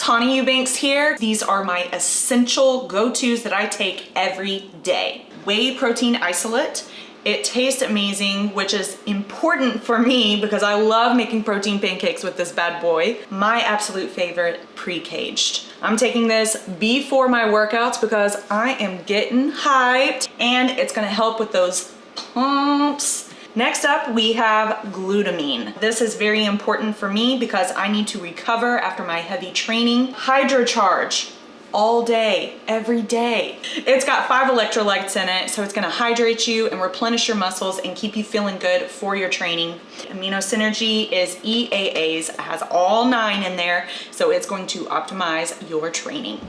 Tawna Eubanks here. These are my essential go-tos that I take every day. Whey protein isolate. It tastes amazing, which is important for me because I love making protein pancakes with this bad boy. My absolute favorite, pre-caged. I'm taking this before my workouts because I am getting hyped and it's gonna help with those pumps. Next up, we have glutamine. This is very important for me because I need to recover after my heavy training. Hydrocharge. All day, every day. It's got 5 electrolytes in it, so it's gonna hydrate you and replenish your muscles and keep you feeling good for your training. Amino Synergy is EAAs, it has all 9 in there, so it's going to optimize your training.